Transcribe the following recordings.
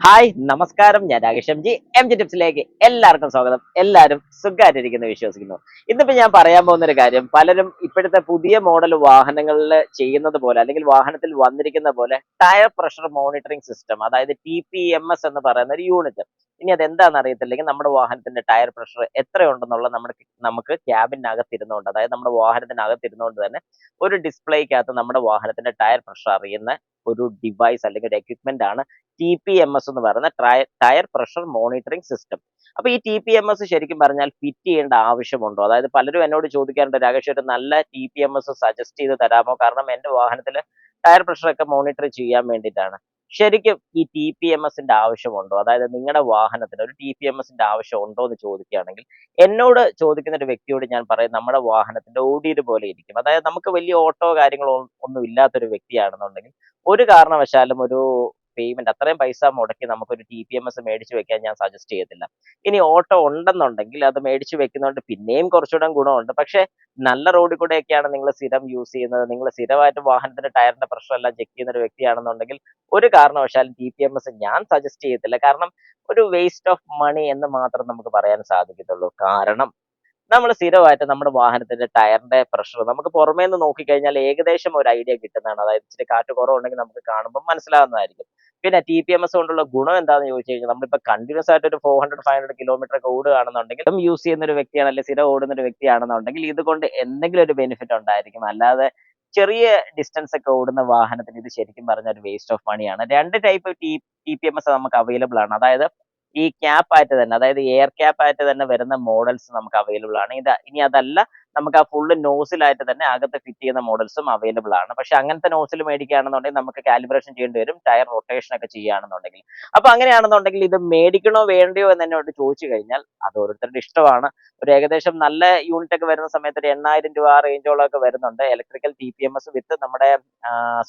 Hi നമസ്കാരം, ഞാൻ Rakesh M G ടിപ്സിലേക്ക് എല്ലാവർക്കും സ്വാഗതം. എല്ലാവരും സുഖമായിട്ടിരിക്കുന്നു വിശ്വസിക്കുന്നു. ഇന്നിപ്പോ ഞാൻ പറയാൻ പോകുന്ന ഒരു കാര്യം, പലരും ഇപ്പോഴത്തെ പുതിയ മോഡൽ വാഹനങ്ങളിൽ ചെയ്യുന്നത് പോലെ, അല്ലെങ്കിൽ വാഹനത്തിൽ വന്നിരിക്കുന്ന പോലെ ടയർ പ്രഷർ മോണിറ്ററിംഗ് സിസ്റ്റം, അതായത് TPMS എന്ന് പറയുന്ന ഒരു യൂണിറ്റ്. ഇനി അത് എന്താണെന്ന് അറിയത്തില്ലെങ്കിൽ നമ്മുടെ വാഹനത്തിന്റെ ടയർ പ്രഷർ എത്രയുണ്ടെന്നുള്ള നമുക്ക് ക്യാബിനകത്ത് ഇരുന്നുകൊണ്ട്, അതായത് നമ്മുടെ വാഹനത്തിനകത്ത് ഇരുന്നുകൊണ്ട് തന്നെ ഒരു ഡിസ്പ്ലേക്കകത്ത് നമ്മുടെ വാഹനത്തിന്റെ ടയർ പ്രഷർ അറിയുന്ന ഒരു ഡിവൈസ് അല്ലെങ്കിൽ ഒരു എക്യുപ്മെന്റ് ആണ് TPMS എന്ന് പറയുന്ന ടയർ പ്രഷർ മോണിറ്ററിംഗ് സിസ്റ്റം. അപ്പൊ ഈ TPMS ശരിക്കും പറഞ്ഞാൽ ഫിറ്റ് ചെയ്യേണ്ട ആവശ്യമുണ്ടോ? അതായത് പലരും എന്നോട് ചോദിക്കാറുണ്ട്, രാകേഷ് ഒരു നല്ല TPMS സജസ്റ്റ് ചെയ്ത് തരാമോ? കാരണം എന്റെ വാഹനത്തിൽ ടയർ പ്രഷർ ഒക്കെ മോണിറ്റർ ചെയ്യാൻ വേണ്ടിയിട്ടാണ്. ശരിക്കും ഈ TPMSന്റെ ആവശ്യമുണ്ടോ? അതായത് നിങ്ങളുടെ വാഹനത്തിന് ഒരു TPMSന്റെ ആവശ്യം ഉണ്ടോ എന്ന് ചോദിക്കുകയാണെങ്കിൽ, എന്നോട് ചോദിക്കുന്ന ഒരു വ്യക്തിയോട് ഞാൻ പറയും നമ്മുടെ വാഹനത്തിന്റെ ഓടിയത് പോലെ ഇരിക്കും. അതായത് നമുക്ക് വലിയ ഓട്ടോ കാര്യങ്ങളോ ഒന്നും ഇല്ലാത്തൊരു വ്യക്തിയാണെന്നുണ്ടെങ്കിൽ ഒരു കാരണവശാലും ഒരു പേയ്മെന്റ് അത്രയും പൈസ മുടക്കി നമുക്കൊരു TPMS മേടിച്ചു വെക്കാൻ ഞാൻ സജസ്റ്റ് ചെയ്യത്തില്ല. ഇനി ഓട്ടോ ഉണ്ടെന്നുണ്ടെങ്കിൽ അത് മേടിച്ചു വെക്കുന്നതുകൊണ്ട് പിന്നെയും കുറച്ചുകൂടെ ഗുണമുണ്ട്. പക്ഷെ നല്ല റോഡിൽ കൂടെയൊക്കെയാണ് നിങ്ങൾ സ്ഥിരം യൂസ് ചെയ്യുന്നത്, നിങ്ങൾ സ്ഥിരമായിട്ട് വാഹനത്തിന്റെ ടയറിന്റെ പ്രഷർ എല്ലാം ചെക്ക് ചെയ്യുന്ന ഒരു വ്യക്തിയാണെന്നുണ്ടെങ്കിൽ ഒരു കാരണവശാലും TPMS ഞാൻ സജസ്റ്റ് ചെയ്യത്തില്ല. കാരണം ഒരു വേസ്റ്റ് ഓഫ് മണി എന്ന് മാത്രം നമുക്ക് പറയാൻ സാധിക്കത്തുള്ളൂ. കാരണം നമ്മൾ സ്ഥിരമായിട്ട് നമ്മുടെ വാഹനത്തിന്റെ ടയറിന്റെ പ്രഷർ നമുക്ക് പുറമേ നിന്ന് നോക്കിക്കഴിഞ്ഞാൽ ഏകദേശം ഒരു ഐഡിയ കിട്ടുന്നതാണ്. അതായത് ഇച്ചിരി കാറ്റ് കുറവുണ്ടെങ്കിൽ നമുക്ക് കാണുമ്പോൾ മനസ്സിലാവുന്നതായിരിക്കും. പിന്നെ TPMS കൊണ്ടുള്ള ഗുണം എന്താണെന്ന് ചോദിച്ചു കഴിഞ്ഞാൽ, നമ്മളിപ്പോൾ കണ്ടിന്യൂസ് ആയിട്ട് ഒരു 400-500 കിലോമീറ്റർ ഒക്കെ ഓടുകയാണെന്നുണ്ടെങ്കിൽ യൂസ് ചെയ്യുന്ന ഒരു വ്യക്തിയാണ്, അല്ലെങ്കിൽ സ്ഥിരം ഓടുന്ന ഒരു വ്യക്തിയാണെന്നുണ്ടെങ്കിൽ ഇതുകൊണ്ട് എന്തെങ്കിലും ഒരു ബെനിഫിറ്റ് ഉണ്ടായിരിക്കും. അല്ലാതെ ചെറിയ ഡിസ്റ്റൻസ് ഒക്കെ ഓടുന്ന വാഹനത്തിന് ഇത് ശരിക്കും പറഞ്ഞ ഒരു വേസ്റ്റ് ഓഫ് മണിയാണ്. രണ്ട് ടൈപ്പ് TPMS നമുക്ക് അവൈലബിൾ ആണ്. അതായത് ഈ ക്യാപ്പ് ആയിട്ട് തന്നെ, അതായത് എയർ ക്യാപ്പ് ആയിട്ട് തന്നെ വരുന്ന മോഡൽസ് നമുക്ക് അവൈലബിൾ ആണ്. ഇനി അതല്ല, നമുക്ക് ആ ഫുള്ള് നോസിലായിട്ട് തന്നെ അകത്ത് ഫിറ്റ് ചെയ്യുന്ന മോഡൽസും അവൈലബിൾ ആണ്. പക്ഷെ അങ്ങനത്തെ നോസിൽ മേടിക്കുകയാണെന്നുണ്ടെങ്കിൽ നമുക്ക് കാലിബ്രേഷൻ ചെയ്യേണ്ടി വരും, ടയർ റൊട്ടേഷൻ ഒക്കെ ചെയ്യുകയാണെന്നുണ്ടെങ്കിൽ. അപ്പൊ അങ്ങനെയാണെന്നുണ്ടെങ്കിൽ ഇത് മേടിക്കണോ വേണ്ടയോ എന്ന് എന്നോട് ചോദിച്ചു കഴിഞ്ഞാൽ അത് ഓരോരുത്തരുടെ ഇഷ്ടമാണ്. ഒരു ഏകദേശം നല്ല യൂണിറ്റ് ഒക്കെ വരുന്ന സമയത്ത് ഒരു 8000 രൂപ ആ റേഞ്ചോളം ഒക്കെ വരുന്നുണ്ട്. ഇലക്ട്രിക്കൽ TPMS വിത്ത് നമ്മുടെ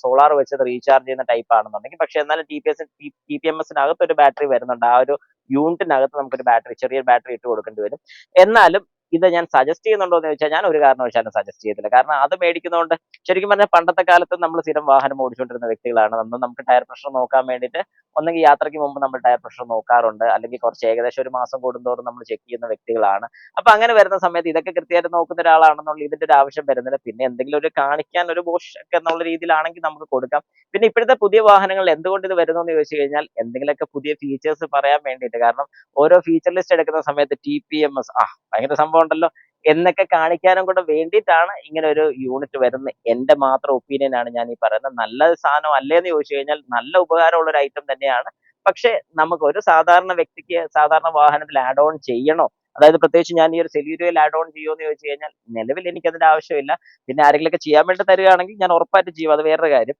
സോളാർ വെച്ചത് റീചാർജ് ചെയ്യുന്ന ടൈപ്പ് ആണെന്നുണ്ടെങ്കിൽ. പക്ഷെ എന്നാലും TPMSനകത്ത് ഒരു ബാറ്ററി വരുന്നുണ്ട്. ആ ഒരു യൂണിറ്റിനകത്ത് നമുക്കൊരു ബാറ്ററി, ചെറിയൊരു ബാറ്ററി ഇട്ട് കൊടുക്കേണ്ടി വരും. എന്നാലും ഇത് ഞാൻ സജസ്റ്റ് ചെയ്യുന്നുണ്ടോ എന്ന് ചോദിച്ചാൽ ഞാൻ ഒരു കാരണവശാലും സജസ്റ്റ് ചെയ്തില്ല. കാരണം അത് മേടിക്കുന്നതുകൊണ്ട് ശരിക്കും പറഞ്ഞാൽ പണ്ടത്തെ കാലത്ത് നമ്മൾ സ്ഥിരം വാഹനം ഓടിച്ചുകൊണ്ടിരുന്ന വ്യക്തികളാണ്. അന്ന് നമുക്ക് ടയർ പ്രഷർ നോക്കാൻ വേണ്ടിയിട്ട് ഒന്നെങ്കിൽ യാത്രയ്ക്ക് മുമ്പ് നമ്മൾ ടയർ പ്രഷർ നോക്കാറുണ്ട്, അല്ലെങ്കിൽ കുറച്ച് ഏകദേശം ഒരു മാസം കൂടുന്തോറും നമ്മൾ ചെക്ക് ചെയ്യുന്ന വ്യക്തികളാണ്. അപ്പൊ അങ്ങനെ വരുന്ന സമയത്ത് ഇതൊക്കെ കൃത്യമായിട്ട് നോക്കുന്ന ഒരാളാണെന്നുള്ള ഇതിന്റെ ഒരു ആവശ്യം വരുന്നില്ല. പിന്നെ എന്തെങ്കിലും ഒരു കാണിക്കാൻ ഒരു ബോഷ് ഒക്കെ എന്നുള്ള രീതിയിലാണെങ്കിൽ നമുക്ക് കൊടുക്കാം. പിന്നെ ഇപ്പോഴത്തെ പുതിയ വാഹനങ്ങൾ എന്തുകൊണ്ട് ഇത് വരുന്നു എന്ന് ചോദിച്ചു കഴിഞ്ഞാൽ എന്തെങ്കിലുമൊക്കെ പുതിയ ഫീച്ചേഴ്സ് പറയാൻ വേണ്ടിയിട്ട്. കാരണം ഓരോ ഫീച്ചർ ലിസ്റ്റ് എടുക്കുന്ന സമയത്ത് TPMS ഭയങ്കര സംഭവം ഉണ്ടല്ലോ എന്നൊക്കെ കാണിക്കാനും കൂടെ വേണ്ടിയിട്ടാണ് ഇങ്ങനെ ഒരു യൂണിറ്റ് വരുന്നത്. എന്റെ മാത്രം ഒപ്പീനിയൻ ആണ് ഞാൻ ഈ പറയുന്നത്. നല്ല സാധനം അല്ലേന്ന് ചോദിച്ചു കഴിഞ്ഞാൽ നല്ല ഉപകാരമുള്ള ഒരു ഐറ്റം തന്നെയാണ്. പക്ഷെ നമുക്ക് ഒരു സാധാരണ വ്യക്തിക്ക് സാധാരണ വാഹനത്തിൽ ആഡ് ഓൺ ചെയ്യണോ, അതായത് പ്രത്യേകിച്ച് ഞാൻ ഈ ഒരു സെലീരിയോയിൽ ആഡ് ഓൺ ചെയ്യുമോ എന്ന് ചോദിച്ചു കഴിഞ്ഞാൽ നിലവിൽ എനിക്ക് അതിന്റെ ആവശ്യമില്ല. പിന്നെ ആരെങ്കിലുമൊക്കെ ചെയ്യാൻ വേണ്ടി തരികയാണെങ്കിൽ ഞാൻ ഉറപ്പായിട്ട് ചെയ്യും, അത് വേറൊരു കാര്യം.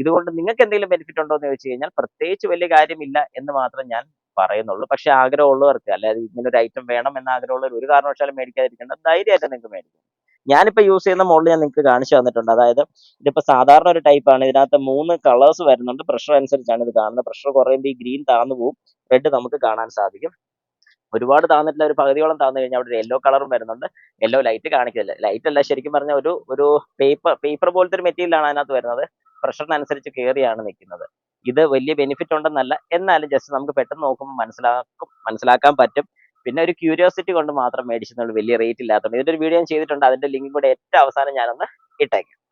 ഇതുകൊണ്ട് നിങ്ങൾക്ക് എന്തെങ്കിലും ബെനിഫിറ്റ് ഉണ്ടോ എന്ന് ചോദിച്ചു കഴിഞ്ഞാൽ പ്രത്യേകിച്ച് വലിയ കാര്യമില്ല എന്ന് മാത്രം ഞാൻ പറയുന്നുള്ളൂ. പക്ഷെ ആഗ്രഹമുള്ളവർക്ക്, അല്ലാതെ ഇങ്ങനെ ഒരു ഐറ്റം വേണം എന്ന ആഗ്രഹമുള്ളവർ ഒരു കാരണവശാലും മേടിക്കാതിരിക്കേണ്ട, ധൈര്യമായിട്ട് നിങ്ങൾക്ക് മേടിക്കാം. ഞാനിപ്പോ യൂസ് ചെയ്യുന്ന മോഡൽ ഞാൻ നിങ്ങൾക്ക് കാണിച്ചു തന്നിട്ടുണ്ട്. അതായത് ഇതിപ്പോ സാധാരണ ഒരു ടൈപ്പ് ആണ്. ഇതിനകത്ത് 3 കളേഴ്സ് വരുന്നുണ്ട്. പ്രഷർ അനുസരിച്ചാണ് ഇത് കാണുന്നത്. പ്രഷർ കുറയുമ്പോൾ ഈ ഗ്രീൻ താന്നു പോകും, റെഡ് നമുക്ക് കാണാൻ സാധിക്കും. ഒരുപാട് താന്നിട്ടില്ല, ഒരു പകുതിയോളം താന്നു കഴിഞ്ഞാൽ അവിടെ ഒരു യെല്ലോ കളറും വരുന്നുണ്ട്. യെല്ലോ ലൈറ്റ് കാണിക്കില്ല, ലൈറ്റ് അല്ല, ശരിക്കും പറഞ്ഞ ഒരു ഒരു പേപ്പർ പോലത്തെ ഒരു മെറ്റീരിയലാണ് അതിനകത്ത് വരുന്നത്. പ്രഷറിനനുസരിച്ച് കയറിയാണ് നിൽക്കുന്നത്. ഇത് വലിയ ബെനിഫിറ്റ് ഉണ്ടെന്നല്ല, എന്നാലും ജസ്റ്റ് നമുക്ക് പെട്ടെന്ന് നോക്കുമ്പോൾ മനസ്സിലാക്കാൻ പറ്റും. പിന്നെ ഒരു ക്യൂരിയോസിറ്റി കൊണ്ട് മാത്രം മേടിച്ചെന്നുള്ളൂ, വലിയ റേറ്റ് ഇല്ലാത്തതുകൊണ്ട്. ഇതിന്റെ ഒരു വീഡിയോ ഞാൻ ചെയ്തിട്ടുണ്ട്, അതിന്റെ ലിങ്ക് കൂടെ ഏറ്റവും അവസാനം ഞാനൊന്ന് ഇട്ടേക്കാം.